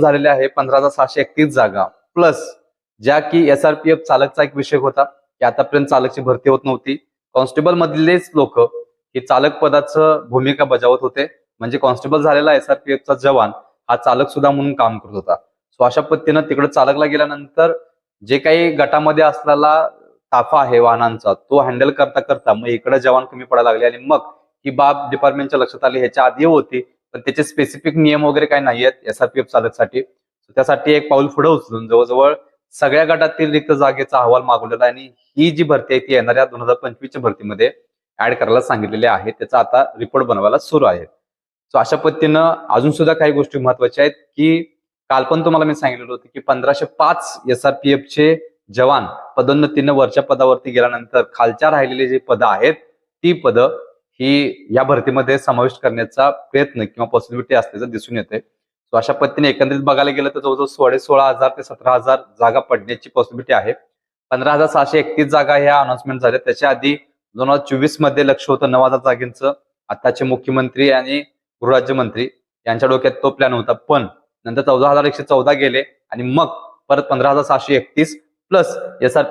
झालेले आहे 15,631 जागा प्लस ज्या की SRPF चालकचा एक विषय होता की आतापर्यंत चालकची भरती होत नव्हती. कॉन्स्टेबल मधलेच लोक हे चालक पदाचं भूमिका बजावत होते. म्हणजे कॉन्स्टेबल झालेला SRPFचा जवान हा चालक सुद्धा म्हणून काम करत होता. सो अशा पद्धतीनं तिकडे चालकला गेल्यानंतर जे काही गटामध्ये असलेला ताफा आहे वाहनांचा तो हँडल करता करता मग इकडे जवान कमी पडायला लागले आणि मग ही बाब डिपार्टमेंटच्या लक्षात आली. ह्याच्या आधी होती पण त्याचे स्पेसिफिक नियम वगैरे काही नाही आहेत SRPF चालकसाठी. त्यासाठी एक पाऊल पुढे उचलून जवळजवळ सगळ्या गटातील रिक्त जागेचा अहवाल मागवलेला आणि ही जी भरती आहे ती येणाऱ्या 2025च्या भरतीमध्ये ऍड करायला सांगितलेले आहे. त्याचा आता रिपोर्ट बनवायला सुरू आहे. सो अशा पद्धतीनं अजून सुद्धा काही गोष्टी महत्वाच्या आहेत की काल पण तुम्हाला मी सांगितलं होतं की 1505 SRPF चे जवान पदोन्नतीनं वरच्या पदावरती गेल्यानंतर खालच्या राहिलेली जी पदं आहेत ती पदं ही या भरतीमध्ये समाविष्ट करण्याचा प्रयत्न किंवा पॉसिबिलिटी असल्याचं दिसून येते. सो अशा पद्धतीने एकंदरीत बघायला गेलं तर जवळजवळ 16,500 ते 17,000 जागा पडण्याची पॉसिबिलिटी आहे. 15,631 जागा ह्या अनाउन्समेंट झाल्या. त्याच्या आधी 2024 मध्ये लक्ष होतं 9,000 जागेचं. आताचे मुख्यमंत्री आणि गृहराज्यमंत्री यांच्या डोक्यात तो प्लॅन होता पण नंतर 14,114 गेले आणि मग परत 15,631 प्लस SRPF